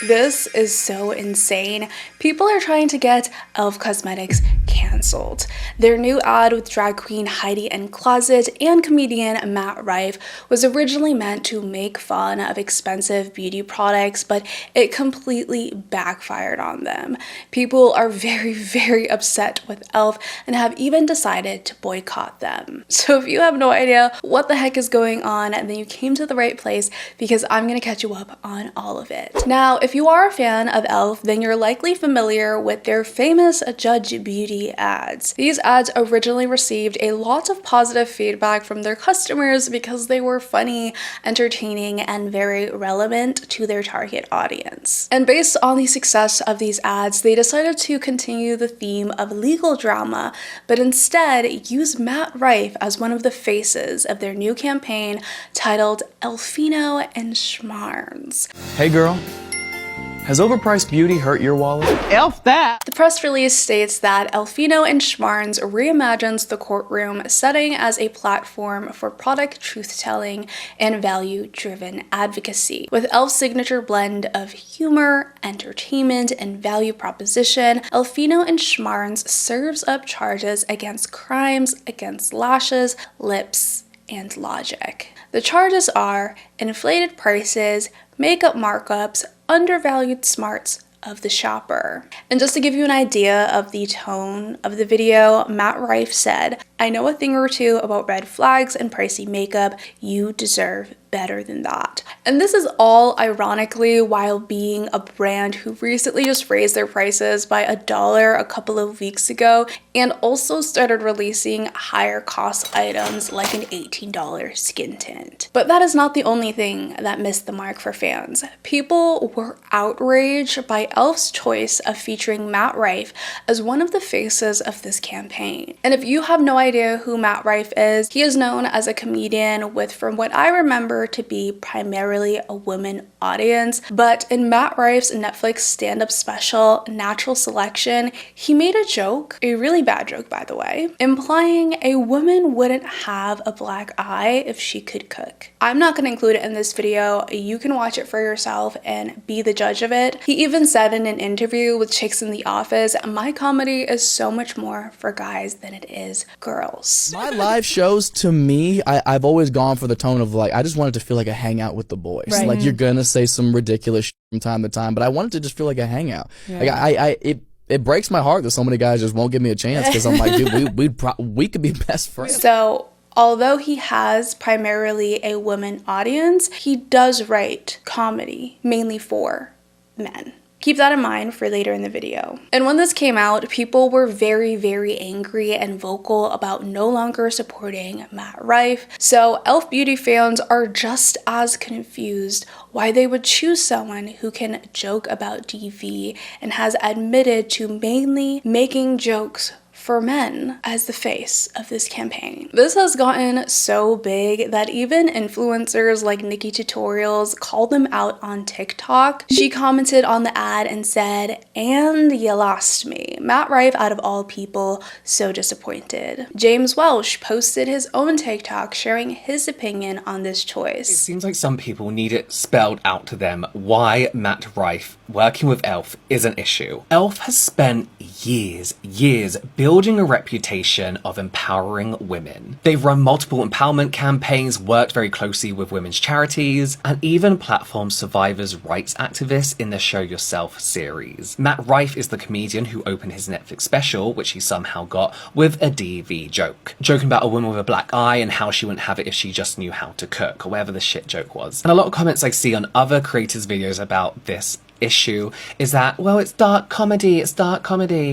This is so insane. People are trying to get e.l.f. Cosmetics cancelled. Their new ad with drag queen Heidi N Closet and comedian Matt Rife was originally meant to make fun of expensive beauty products, but it completely backfired on them. People are very upset with e.l.f. and have even decided to boycott them. So if you have no idea what the heck is going on, then you came to the right place, because I'm gonna catch you up on all of it. Now, if you are a fan of e.l.f., then you're likely familiar with their famous Judge Beauty ads. These ads originally received a lot of positive feedback from their customers because they were funny, entertaining, and very relevant to their target audience. And based on the success of these ads, they decided to continue the theme of legal drama, but instead use Matt Rife as one of the faces of their new campaign titled Elfino and Schmarns. Hey girl, has overpriced beauty hurt your wallet? E.l.f. that! The press release states that Elfino and Schmarns reimagines the courtroom setting as a platform for product truth-telling and value-driven advocacy. With e.l.f.'s signature blend of humor, entertainment, and value proposition, Elfino and Schmarns serves up charges against crimes against lashes, lips, and logic. The charges are inflated prices, makeup markups, undervalued smarts of the shopper. And just to give you an idea of the tone of the video, Matt Rife said, "I know a thing or two about red flags and pricey makeup. You deserve better than that." And this is all ironically while being a brand who recently just raised their prices by $1 a couple of weeks ago, and also started releasing higher cost items like an $18 skin tint. But that is not the only thing that missed the mark for fans. People were outraged by e.l.f.'s choice of featuring Matt Rife as one of the faces of this campaign. And if you have no idea who Matt Rife is, he is known as a comedian with, from what I remember, to be primarily a women audience. But in Matt Rife's Netflix stand-up special, Natural Selection, he made a joke, a really bad joke by the way, implying a woman wouldn't have a black eye if she could cook. I'm not going to include it in this video. You can watch it for yourself and be the judge of it. He even said in an interview with Chicks in the Office, "My comedy is so much more for guys than it is girls." My live shows, to me, I've always gone for the tone of like, I just wanted to feel like a hangout with the boys. Right. Like, you're gonna say some ridiculous shit from time to time, but I wanted to just feel like a hangout. Yeah. Like it breaks my heart that so many guys just won't give me a chance, because I'm like, dude, we could be best friends. So although he has primarily a women audience, he does write comedy mainly for men. Keep that in mind for later in the video. And when this came out, people were very angry and vocal about no longer supporting Matt Rife. So e.l.f. beauty fans are just as confused why they would choose someone who can joke about DV and has admitted to mainly making jokes for men as the face of this campaign. This has gotten so big that even influencers like Nikki Tutorials called them out on TikTok. She commented on the ad and said, "And you lost me. Matt Rife, out of all people, so disappointed." James Welsh posted his own TikTok sharing his opinion on this choice. It seems like some people need it spelled out to them why Matt Rife working with e.l.f. is an issue. e.l.f. has spent years building a reputation of empowering women. They've run multiple empowerment campaigns, worked very closely with women's charities, and even platformed survivors' rights activists in the Show Yourself series. Matt Rife is the comedian who opened his Netflix special, which he somehow got, with a DV joke. Joking about a woman with a black eye and how she wouldn't have it if she just knew how to cook, or whatever the shit joke was. And a lot of comments I see on other creators' videos about this issue is that, well, it's dark comedy,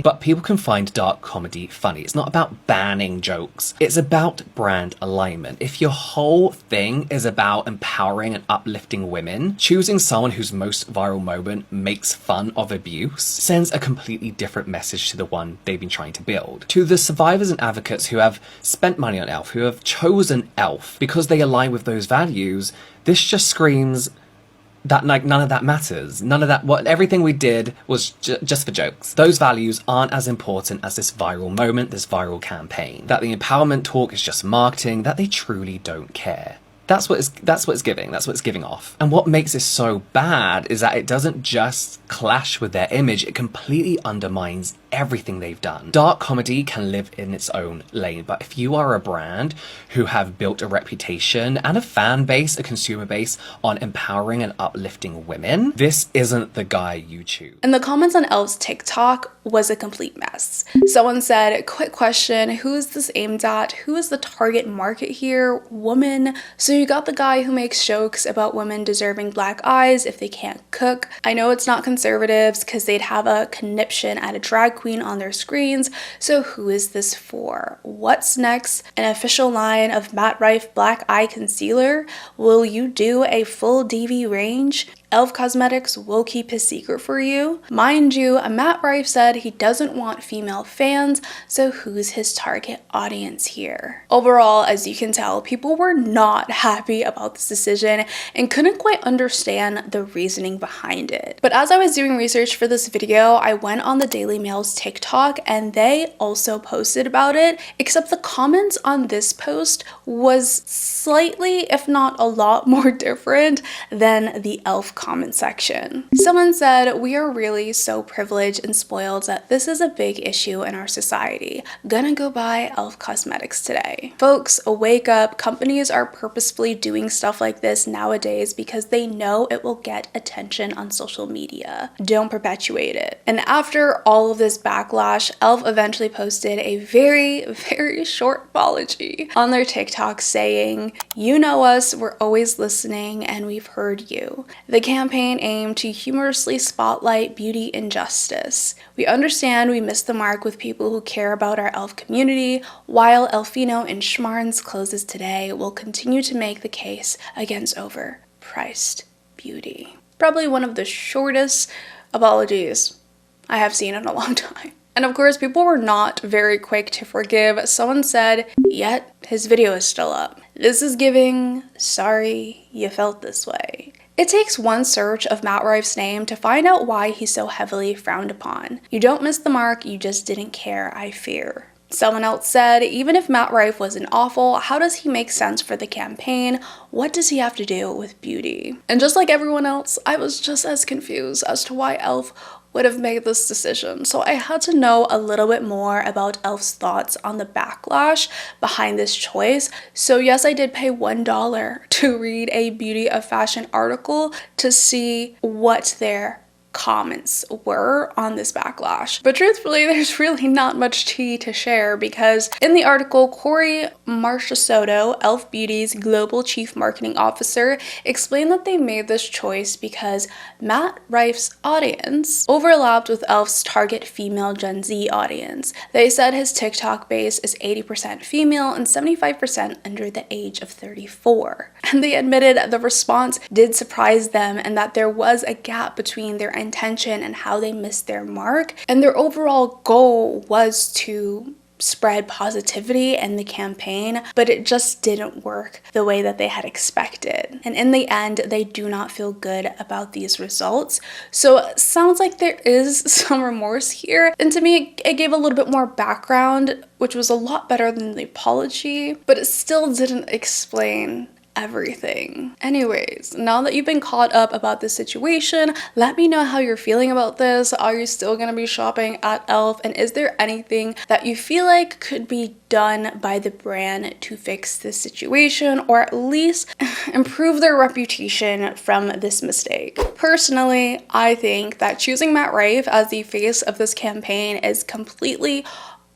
but people can find dark comedy funny. It's not about banning jokes. It's about brand alignment. If your whole thing is about empowering and uplifting women, choosing someone whose most viral moment makes fun of abuse sends a completely different message to the one they've been trying to build. To the survivors and advocates who have spent money on e.l.f., who have chosen e.l.f. because they align with those values, this just screams that like none of that matters. None of that, everything we did was just for jokes. Those values aren't as important as this viral moment, this viral campaign. That the empowerment talk is just marketing, that they truly don't care. That's what it's giving. That's what it's giving off. And what makes this so bad is that it doesn't just clash with their image, it completely undermines everything they've done. Dark comedy can live in its own lane, but if you are a brand who have built a reputation and a fan base, a consumer base on empowering and uplifting women, this isn't the guy you choose. And the comments on Elle.'s TikTok was a complete mess. Someone said, quick question, who is this aimed at? Who is the target market here? Woman. So you got the guy who makes jokes about women deserving black eyes if they can't cook. I know it's not conservatives because they'd have a conniption at a drag queen on their screens. So who is this for? What's next? An official line of Matte Rife Black Eye Concealer? Will you do a full DV range? E.l.f. Cosmetics will keep his secret for you. Mind you, Matt Rife said he doesn't want female fans, so who's his target audience here? Overall, as you can tell, people were not happy about this decision and couldn't quite understand the reasoning behind it. But as I was doing research for this video, I went on the Daily Mail's TikTok and they also posted about it, except the comments on this post was slightly, if not a lot more different than the E.l.f. comment section. Someone said, we are really so privileged and spoiled that this is a big issue in our society. Gonna go buy E.l.f. cosmetics today. Folks, wake up. Companies are purposefully doing stuff like this nowadays because they know it will get attention on social media. Don't perpetuate it. And after all of this backlash, E.l.f. eventually posted a very, very short apology on their TikTok saying, you know us, we're always listening and we've heard you. The campaign aimed to humorously spotlight beauty and justice. We understand we missed the mark with people who care about our E.l.f. community. While Elfino and Schmarns closes today, we'll continue to make the case against overpriced beauty. Probably one of the shortest apologies I have seen in a long time. And of course, people were not very quick to forgive. Someone said, yet his video is still up. This is giving, sorry you felt this way. It takes one search of Matt Rife's name to find out why he's so heavily frowned upon. You don't miss the mark, you just didn't care, I fear. Someone else said, even if Matt Rife wasn't awful, how does he make sense for the campaign? What does he have to do with beauty? And just like everyone else, I was just as confused as to why E.l.f. would have made this decision. So I had to know a little bit more about E.l.f.'s thoughts on the backlash behind this choice. So yes, I did pay $1 to read a beauty of fashion article to see what their comments were on this backlash. But truthfully, there's really not much tea to share because in the article, Corey Marchesotto, E.l.f. Beauty's Global Chief Marketing Officer, explained that they made this choice because Matt Rife's audience overlapped with E.l.f.'s target female Gen Z audience. They said his TikTok base is 80% female and 75% under the age of 34. And they admitted the response did surprise them and that there was a gap between their intention and how they missed their mark. And their overall goal was to spread positivity in the campaign, but it just didn't work the way that they had expected. And in the end, they do not feel good about these results. So it sounds like there is some remorse here. And to me, it gave a little bit more background, which was a lot better than the apology, but it still didn't explain everything. Anyways, now that you've been caught up about this situation, let me know how you're feeling about this. Are you still gonna be shopping at E.l.f? And is there anything that you feel like could be done by the brand to fix this situation or at least improve their reputation from this mistake? Personally, I think that choosing Matt Rife as the face of this campaign is completely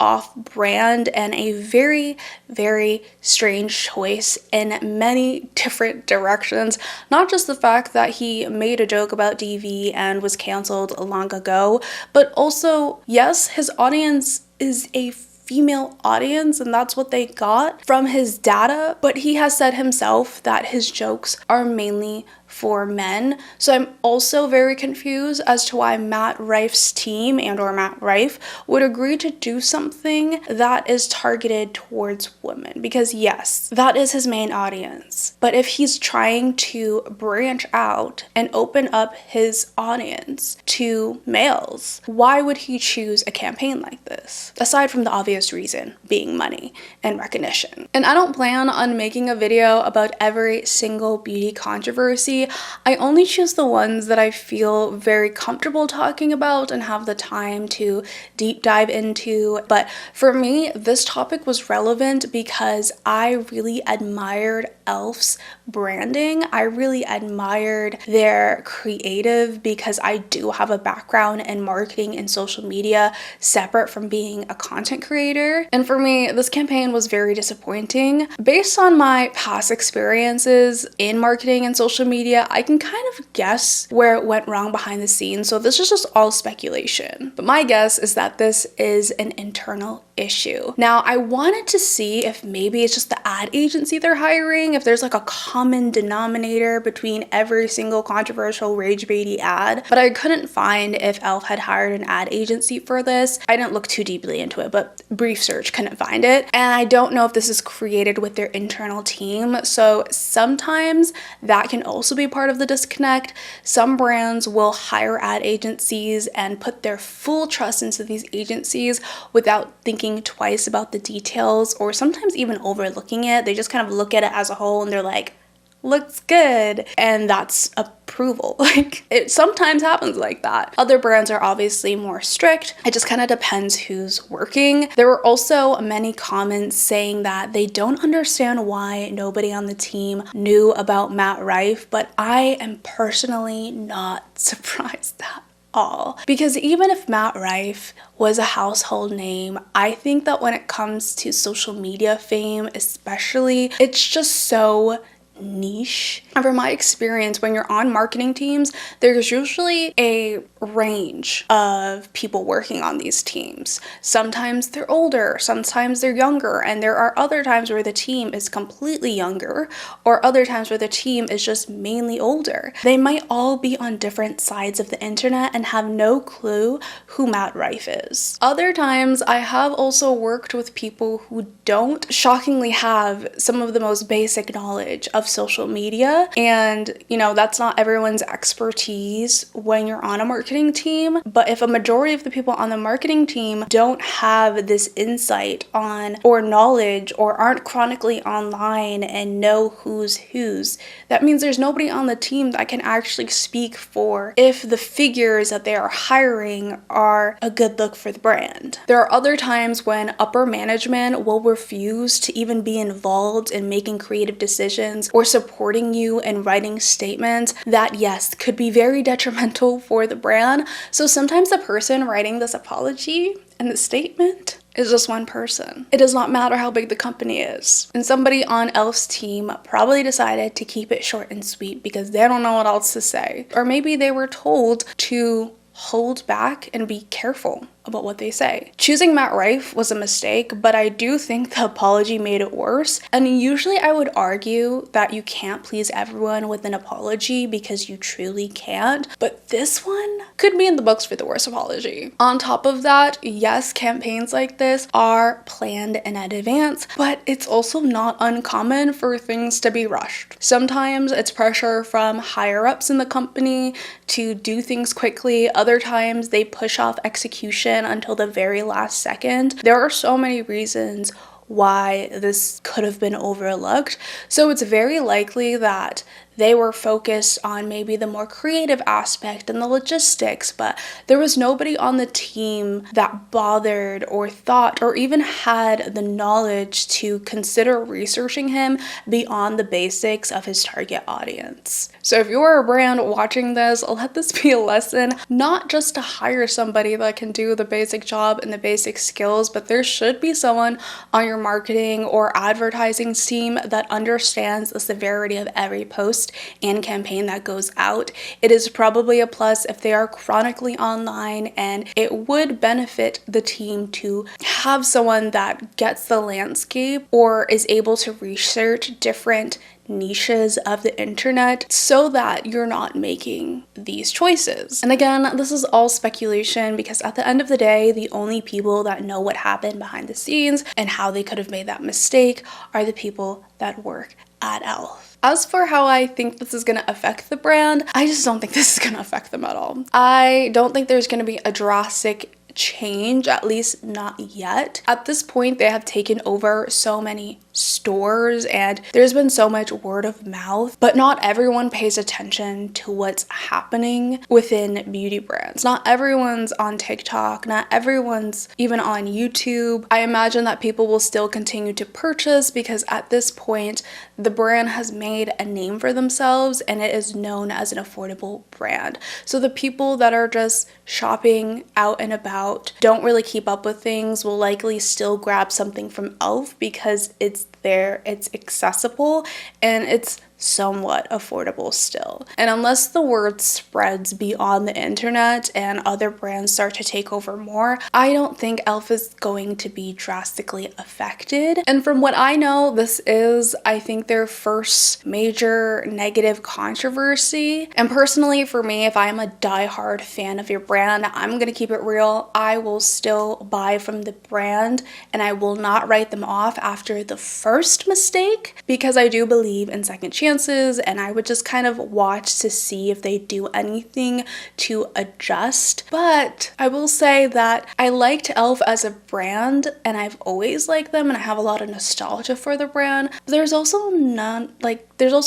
off-brand and a very, very strange choice in many different directions. Not just the fact that he made a joke about DV and was canceled long ago, but also, yes, his audience is a female audience and that's what they got from his data, but he has said himself that his jokes are mainly for men. So I'm also very confused as to why Matt Rife's team and or Matt Rife would agree to do something that is targeted towards women, because yes, that is his main audience. But if he's trying to branch out and open up his audience to males, why would he choose a campaign like this? Aside from the obvious reason being money and recognition. And I don't plan on making a video about every single beauty controversy. I only choose the ones that I feel very comfortable talking about and have the time to deep dive into. But for me, this topic was relevant because I really admired E.l.f.'s branding. I really admired their creative, because I do have a background in marketing and social media separate from being a content creator. And for me, this campaign was very disappointing. Based on my past experiences in marketing and social media, I can kind of guess where it went wrong behind the scenes. So this is just all speculation. But my guess is that this is an internal issue. Now, I wanted to see if maybe it's just the ad agency they're hiring, if there's like a common denominator between every single controversial rage baity ad, but I couldn't find if E.l.f. had hired an ad agency for this. I didn't look too deeply into it, but brief search, couldn't find it. And I don't know if this is created with their internal team. So sometimes that can also be part of the disconnect. Some brands will hire ad agencies and put their full trust into these agencies without thinking twice about the details, or sometimes even overlooking it. They just kind of look at it as a whole and they're like, looks good, and that's approval. Like, it sometimes happens like that. Other brands are obviously more strict. It just kind of depends who's working. There were also many comments saying that they don't understand why nobody on the team knew about Matt Rife, but I am personally not surprised at all. Because even if Matt Rife was a household name, I think that when it comes to social media fame especially, it's just so niche. And from my experience, when you're on marketing teams, there's usually a range of people working on these teams. Sometimes they're older, sometimes they're younger, and there are other times where the team is completely younger, or other times where the team is just mainly older. They might all be on different sides of the internet and have no clue who Matt Rife is. Other times, I have also worked with people who don't shockingly have some of the most basic knowledge of social media, and that's not everyone's expertise when you're on a marketing team. But if a majority of the people on the marketing team don't have this insight on or knowledge, or aren't chronically online and know who's, that means there's nobody on the team that can actually speak for if the figures that they are hiring are a good look for the brand. There are other times when upper management will refuse to even be involved in making creative decisions or supporting you in writing statements that, yes, could be very detrimental for the brand. So sometimes the person writing this apology and the statement is just one person. It does not matter how big the company is. And somebody on E.l.f.'s team probably decided to keep it short and sweet because they don't know what else to say. Or maybe they were told to hold back and be careful about what they say. Choosing Matt Rife was a mistake, but I do think the apology made it worse. And usually I would argue that you can't please everyone with an apology because you truly can't, but this one could be in the books for the worst apology. On top of that, yes, campaigns like this are planned in advance, but it's also not uncommon for things to be rushed. Sometimes it's pressure from higher ups in the company to do things quickly. Other times they push off execution until the very last second. There are so many reasons why this could have been overlooked. So it's very likely that they were focused on maybe the more creative aspect and the logistics, but there was nobody on the team that bothered or thought or even had the knowledge to consider researching him beyond the basics of his target audience. So if you're a brand watching this, let this be a lesson, not just to hire somebody that can do the basic job and the basic skills, but there should be someone on your marketing or advertising team that understands the severity of every post post and campaign that goes out. It is probably a plus if they are chronically online, and it would benefit the team to have someone that gets the landscape or is able to research different niches of the internet so that you're not making these choices. And again, this is all speculation because at the end of the day, the only people that know what happened behind the scenes and how they could have made that mistake are the people that work at E.l.f. As for how I think this is going to affect the brand, I just don't think this is going to affect them at all. I don't think there's going to be a drastic change, at least not yet. At this point, they have taken over so many stores and there's been so much word of mouth, but not everyone pays attention to what's happening within beauty brands. Not everyone's on TikTok, not everyone's even on YouTube. I imagine that people will still continue to purchase because at this point, the brand has made a name for themselves and it is known as an affordable brand. So the people that are just shopping out and about, don't really keep up with things, will likely still grab something from E.l.f. because it's there, it's accessible, and it's somewhat affordable still. And unless the word spreads beyond the internet and other brands start to take over more, I don't think E.l.f. is going to be drastically affected. And from what I know, this is, I think, their first major negative controversy. And personally, for me, if I'm a diehard fan of your brand, I'm gonna keep it real. I will still buy from the brand and I will not write them off after the first mistake because I do believe in second chances, and I would just kind of watch to see if they do anything to adjust. But I will say that I liked E.l.f. as a brand and I've always liked them and I have a lot of nostalgia for the brand. But there's also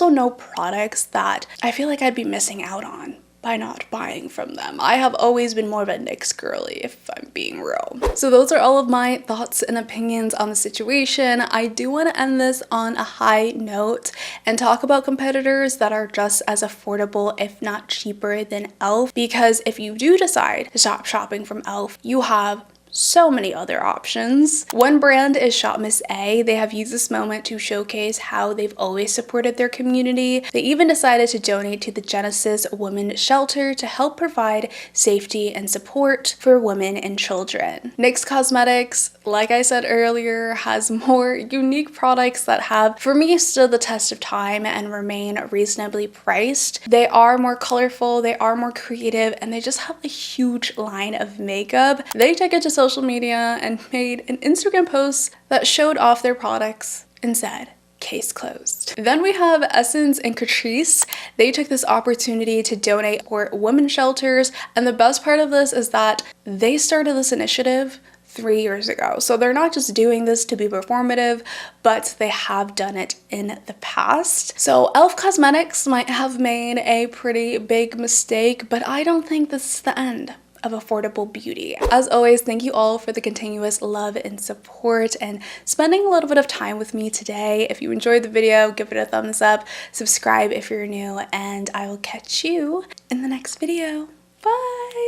no products that I feel like I'd be missing out on by not buying from them. I have always been more of a NYX girly, if I'm being real. So those are all of my thoughts and opinions on the situation. I do want to end this on a high note and talk about competitors that are just as affordable, if not cheaper, than E.l.f. Because if you do decide to stop shopping from E.l.f., you have so many other options. One brand is Shop Miss A. They have used this moment to showcase how they've always supported their community. They even decided to donate to the Genesis Women's Shelter to help provide safety and support for women and children. NYX Cosmetics, like I said earlier, has more unique products that have, for me, stood the test of time and remain reasonably priced. They are more colorful, they are more creative, and they just have a huge line of makeup. They took it to social media and made an Instagram post that showed off their products and said, "Case closed." Then we have Essence and Catrice. They took this opportunity to donate for women's shelters, and the best part of this is that they started this initiative 3 years ago. So they're not just doing this to be performative, but they have done it in the past. So E.l.f. Cosmetics might have made a pretty big mistake, but I don't think this is the end of affordable beauty. As always, thank you all for the continuous love and support and spending a little bit of time with me today. If you enjoyed the video, give it a thumbs up, subscribe if you're new, and I will catch you in the next video. Bye!